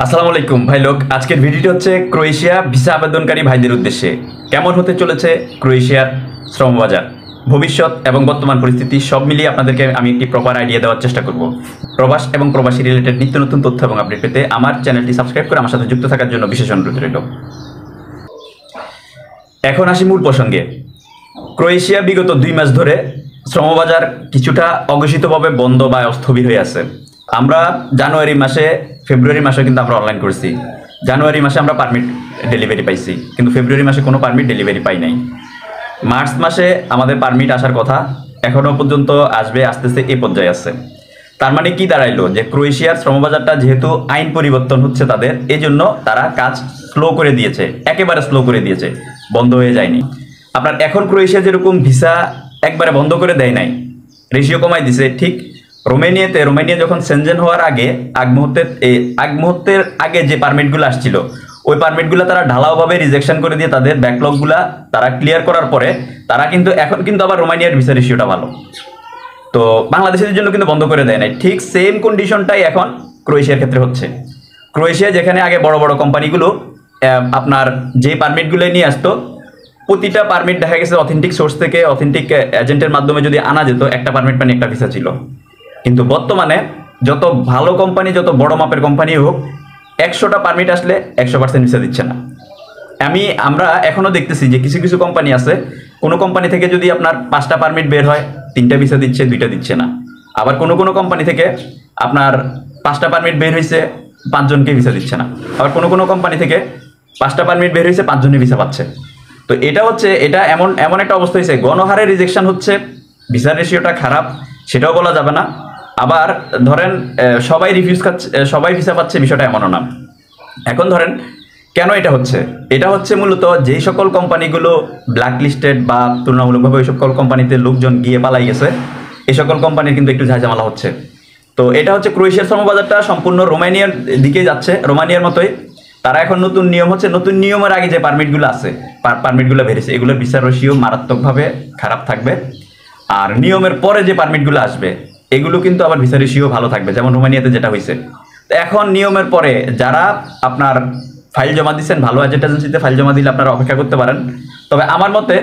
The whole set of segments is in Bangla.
আসসালামু আলাইকুম ভাই লোক। আজকের ভিডিওটি হচ্ছে ক্রোয়েশিয়া ভিসা আবেদনকারী ভাইদের উদ্দেশ্যে। কেমন হতে চলেছে ক্রোয়েশিয়ার শ্রমবাজার, ভবিষ্যৎ এবং বর্তমান পরিস্থিতি সব মিলিয়ে আপনাদেরকে আমি একটি প্রপার আইডিয়া দেওয়ার চেষ্টা করব। প্রবাস এবং প্রবাসী রিলেটেড নিত্য নতুন তথ্য এবং আপডেট পেতে আমার চ্যানেলটি সাবস্ক্রাইব করে আমার সাথে যুক্ত থাকার জন্য বিশেষ অনুরোধ রইল। এখন আসি মূল প্রসঙ্গে। ক্রোয়েশিয়া বিগত 2 মাস ধরে শ্রমবাজার কিছুটা অঘোষিতভাবে বন্ধ বা স্থবির হয়ে আছে। আমরা জানুয়ারি মাসে, ফেব্রুয়ারি মাসে কিন্তু আমরা অনলাইন করছি। জানুয়ারি মাসে আমরা পারমিট ডেলিভারি পাইছি, কিন্তু ফেব্রুয়ারি মাসে কোনো পারমিট ডেলিভারি পাই নাই। মার্চ মাসে আমাদের পারমিট আসার কথা, এখনও পর্যন্ত আসবে, আসতেছে, এই পর্যায়ে আছে। তার মানে কি দাঁড়াইলো, যে ক্রোয়েশিয়ার শ্রমবাজারটা যেহেতু আইন পরিবর্তন হচ্ছে তাদের, এই জন্য তারা কাজ স্লো করে দিয়েছে, একেবারে স্লো করে দিয়েছে, বন্ধ হয়ে যায়নি। আপনার এখন ক্রোয়েশিয়া যেরকম ভিসা একবারে বন্ধ করে দেয় নাই, রেশিও কমাই দিছে, ঠিক রোমানিয়া যখন সেনজেন হওয়ার আগে আগ মুহূর্তের আগে যে পারমিটগুলো আসছিল, ওই পারমিটগুলো তারা ঢালাওভাবে রিজেকশন করে দিয়ে তাদের ব্যাকলগুলা তারা ক্লিয়ার করার পরে তারা কিন্তু এখন কিন্তু আবার রোমানিয়ার ভিসা রেশিওটা ভালো। তো বাংলাদেশের জন্য কিন্তু বন্ধ করে দেয় নাই। ঠিক সেম কন্ডিশনটাই এখন ক্রোয়েশিয়ার ক্ষেত্রে হচ্ছে। ক্রোয়েশিয়া যেখানে আগে বড় বড় কোম্পানিগুলো আপনার যে পারমিটগুলো নিয়ে আসতো, প্রতিটা পারমিট দেখা গেছে অথেন্টিক সোর্স থেকে, অথেন্টিক এজেন্টের মাধ্যমে যদি আনা যেত, একটা পারমিট মানে একটা ভিসা ছিল। কিন্তু বর্তমানে যত ভালো কোম্পানি, যত বড় মাপের কোম্পানি হোক, 100টা পারমিট আসলে 100% ভিসা দিচ্ছে না। আমরা এখনো দেখতেছি যে কিছু কিছু কোম্পানি আছে, কোনো কোম্পানি থেকে যদি আপনার 5টা পারমিট বের হয়, 3টা ভিসা দিচ্ছে, 2টা দিচ্ছে না। আবার কোনো কোনো কোম্পানি থেকে আপনার 5টা পারমিট বের হয়েছে, 5 জনকে ভিসা দিচ্ছে না। আবার কোনো কোনো কোম্পানি থেকে 5টা পারমিট বের হয়েছে, 5 জনই ভিসা পাচ্ছে। তো এটা এমন এমন একটা অবস্থা হয়েছে, গণহারে রিজেকশন হচ্ছে, ভিসার রেশিওটা খারাপ সেটাও বলা যাবে না। আবার ধরেন সবাই রিফিউজ খাচ্ছে, সবাই ভিসা পাচ্ছে, বিষয়টা এমনও না। এখন ধরেন কেন এটা হচ্ছে, এটা হচ্ছে মূলত যেই সকল কোম্পানিগুলো ব্ল্যাক লিস্টেড বা তুলনামূলকভাবে ওই সকল কোম্পানিতে লোকজন গিয়ে পালাই গেছে, এই সকল কোম্পানির কিন্তু একটু ঝাঁঝামেলা হচ্ছে। তো এটা হচ্ছে ক্রোয়েশিয়ার শ্রমবাজারটা সম্পূর্ণ রোমানিয়ার দিকে যাচ্ছে, রোমানিয়ার মতোই। তারা এখন নতুন নিয়ম হচ্ছে, নতুন নিয়মের আগে যে পারমিটগুলো আছে, পারমিটগুলো বেরিয়েছে, এগুলোর ভিসা রেশিও মারাত্মকভাবে খারাপ থাকবে। আর নিয়মের পরে যে পারমিটগুলো আসবে, এগুলো কিন্তু আবার ভিসা রেশিও ভালো থাকবে, যেমন রোমানিয়াতে যেটা হয়েছে। তো এখন নিয়মের পরে যারা আপনার ফাইল জমা দিচ্ছেন, ভালো এজেন্ট এজেন্সিতে ফাইল জমা দিলে আপনারা অপেক্ষা করতে পারেন। তবে আমার মতে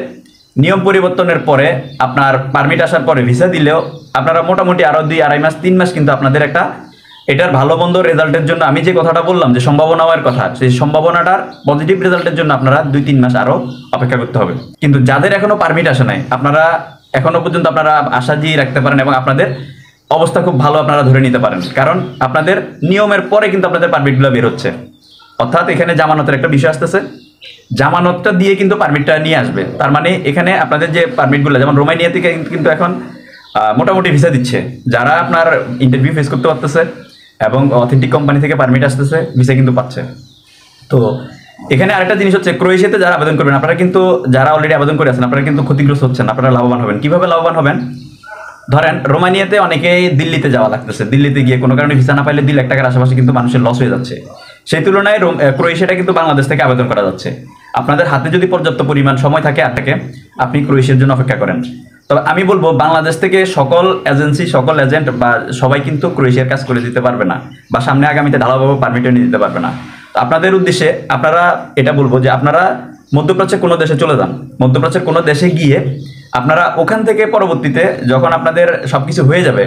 নিয়ম পরিবর্তনের পরে আপনার পারমিট আসার পরে ভিসা দিলেও আপনারা মোটামুটি আরও 2-2.5 মাস 3 মাস কিন্তু আপনাদের একটা এটার ভালো মন্দ রেজাল্টের জন্য, আমি যে কথাটা বললাম যে সম্ভাবনা হওয়ার কথা, সেই সম্ভাবনাটার পজিটিভ রেজাল্টের জন্য আপনারা 2-3 মাস আরও অপেক্ষা করতে হবে। কিন্তু যাদের এখনো পারমিট আসে নাই, আপনারা এখনো পর্যন্ত আপনারা আশা দিয়ে রাখতে পারেন এবং আপনাদের অবস্থা খুব ভালো আপনারা ধরে নিতে পারেন, কারণ আপনাদের নিয়মের পরে কিন্তু আপনাদের পারমিটগুলো বের হচ্ছে। অর্থাৎ এখানে জামানতের একটা বিষয় আসতেছে, জামানতটা দিয়ে কিন্তু পারমিটটা নিয়ে আসবে। তার মানে এখানে আপনাদের যে পারমিটগুলো, যেমন রোমানিয়া থেকে কিন্তু এখন মোটামুটি ভিসা দিচ্ছে, যারা আপনার ইন্টারভিউ ফেস করতে পারতেছে এবং অথেন্টিক কোম্পানি থেকে পারমিট আসতেছে, ভিসা কিন্তু পাচ্ছে। তো এখানে আরেকটা জিনিস হচ্ছে, ক্রোয়েশিয়াতে যারা আবেদন করবেন, আপনারা কিন্তু যারা অলরেডি আবেদন করে আছেন, আপনারা কিন্তু ক্ষতিগ্রস্ত হচ্ছেন, আপনারা লাভবান হবেন। কিভাবে লাভবান হবেন? ধরেন রোমানিয়াতে অনেকেই দিল্লিতে যাওয়া লাগতেছে, দিল্লিতে গিয়ে কোনো কারণে ভিসা না পাইলে 2 লাখ টাকার আশেপাশে কিন্তু মানুষের লস হয়ে যাচ্ছে। সেই তুলনায় ক্রোয়েশিয়াটা কিন্তু বাংলাদেশ থেকে আবেদন করা যাচ্ছে। আপনাদের হাতে যদি পর্যাপ্ত পরিমাণ সময় থাকে আপনি ক্রোয়েশিয়ার জন্য অপেক্ষা করেন। তবে আমি বলবো, বাংলাদেশ থেকে সকল এজেন্সি, সকল এজেন্ট বা সবাই কিন্তু ক্রোয়েশিয়ার কাজ করে দিতে পারবে না, বা সামনে আগামীতে ঢালাওভাবে পারমিটও নিয়ে দিতে পারবে না। তো আপনাদের উদ্দেশ্যে আপনারা এটা বলবো যে আপনারা মধ্যপ্রাচ্যের কোনো দেশে চলে যান। মধ্যপ্রাচ্যের কোনো দেশে গিয়ে আপনারা ওখান থেকে পরবর্তীতে যখন আপনাদের সবকিছু হয়ে যাবে,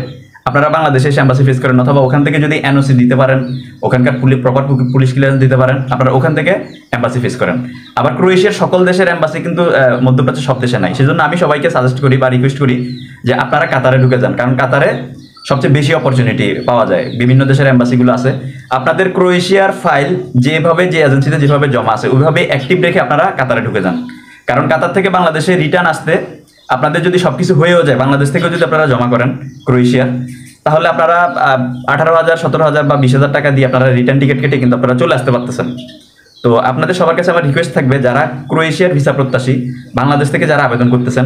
আপনারা বাংলাদেশে এসে এম্বাসি ফেস করেন, অথবা ওখান থেকে যদি এনওসি দিতে পারেন, ওখানকার প্রপার পুলিশ ক্লিয়ারেন্স দিতে পারেন, আপনারা ওখান থেকে এম্বাসি ফেস করেন। আবার ক্রোয়েশিয়ার সকল দেশের এম্বাসি কিন্তু মধ্যপ্রাচ্যের সব দেশে নাই। সেজন্য আমি সবাইকে সাজেস্ট করি বা রিকোয়েস্ট করি যে আপনারা কাতারে ঢুকে যান, কারণ কাতারে সবচেয়ে বেশি অপরচুনিটি পাওয়া যায়। বিভিন্ন দেশের এম্বাসিগুলো আছে, আপনাদের ক্রোয়েশিয়ার ফাইল যেভাবে, যে এজেন্সিতে যেভাবে জমা আছে, ওইভাবে অ্যাক্টিভ রেখে আপনারা কাতারে ঢুকে যান। কারণ কাতার থেকে বাংলাদেশে রিটার্ন আসতে আপনাদের যদি সবকিছু হয়েও যায়, বাংলাদেশ থেকেও যদি আপনারা জমা করেন ক্রোয়েশিয়া, তাহলে আপনারা 18,000, 17,000 বা 20,000 টাকা দিয়ে আপনারা রিটার্ন টিকিট কেটে কিন্তু আপনারা চলে আসতে পারতেছেন। তো আপনাদের সবার কাছে আমার রিকোয়েস্ট থাকবে, যারা ক্রোয়েশিয়ার ভিসা প্রত্যাশী, বাংলাদেশ থেকে যারা আবেদন করতেছেন,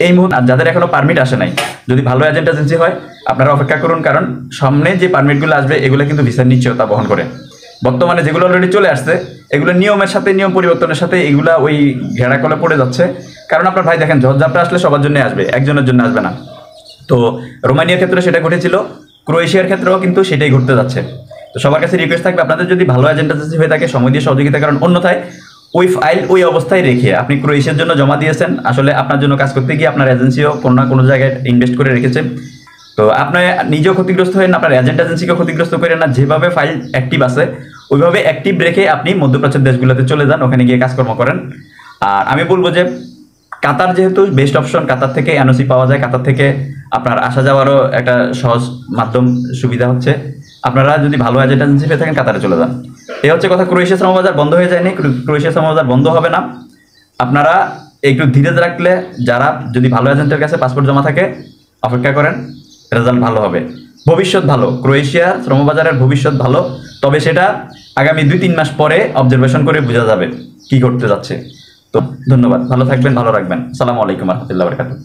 এই মুহূর্তে যাদের এখনো পারমিট আসে নাই, যদি ভালো এজেন্ট এজেন্সি হয় আপনারা অপেক্ষা করুন, কারণ সামনে যে পারমিটগুলো আসবে এগুলো কিন্তু ভিসার নিশ্চয়তা বহন করে। বর্তমানে যেগুলো অলরেডি চলে আসছে, এগুলো নিয়মের সাথে, নিয়ম পরিবর্তনের সাথে এগুলা ওই ঘেরাকলে পড়ে যাচ্ছে। কারণ আপনার ভাই দেখেন, ঝড়ঝাপটা আসলে সবার জন্য আসবে, একজনের জন্য আসবে না। তো রোমানিয়ার ক্ষেত্রে সেটা ঘটেছিল, ক্রোয়েশিয়ার ক্ষেত্রেও কিন্তু সেটাই ঘটতে যাচ্ছে। তো সবার কাছে রিকোয়েস্ট থাকবে, আপনাদের যদি ভালো এজেন্ট এজেন্সি হয়ে থাকে সময় দিয়ে সহযোগিতা করেন, অন্যথায় ওই ফাইল ওই অবস্থায় রেখে আপনি ক্রোয়েশিয়ার জন্য জমা দিয়েছেন, আসলে আপনার জন্য কাজ করতে গিয়ে আপনার এজেন্সিও কোনো না কোনো জায়গায় ইনভেস্ট করে রেখেছে। তো আপনি নিজেও ক্ষতিগ্রস্ত হয়ে না, আপনার এজেন্ট এজেন্সিকে ক্ষতিগ্রস্ত করেন না। যেভাবে ফাইল অ্যাক্টিভ আছে ওইভাবে অ্যাক্টিভ রেখে আপনি মধ্যপ্রাচ্যের দেশগুলোতে চলে যান, ওখানে গিয়ে কাজকর্ম করেন। আর আমি বলবো যে কাতার যেহেতু বেস্ট অপশন, কাতার থেকে এনওসি পাওয়া যায়, কাতার থেকে আপনার আসা যাওয়ারও একটা সহজ মাধ্যম সুবিধা হচ্ছে। আপনারা যদি ভালো এজেন্ট এজেন্সি পেয়ে থাকেন কাতারে চলে যান। এই হচ্ছে কথা। ক্রোয়েশিয়া শ্রমবাজার বন্ধ হয়ে যায়নি, ক্রোয়েশিয়া শ্রমবাজার বন্ধ হবে না। আপনারা একটু ধীরে রাখলে, যারা যদি ভালো এজেন্টের কাছে পাসপোর্ট জমা থাকে অপেক্ষা করেন, রেজাল্ট ভালো হবে, ভবিষ্যৎ ভালো। ক্রোয়েশিয়ার শ্রমবাজারের ভবিষ্যৎ ভালো, তবে সেটা আগামী 2-3 মাস পরে অবজারভেশন করে বোঝা যাবে কি করতে যাচ্ছে। তো ধন্যবাদ, ভালো থাকবেন, ভালো রাখবেন। আসসালামু আলাইকুম রহমতুল্লাহ বরকাতুহ।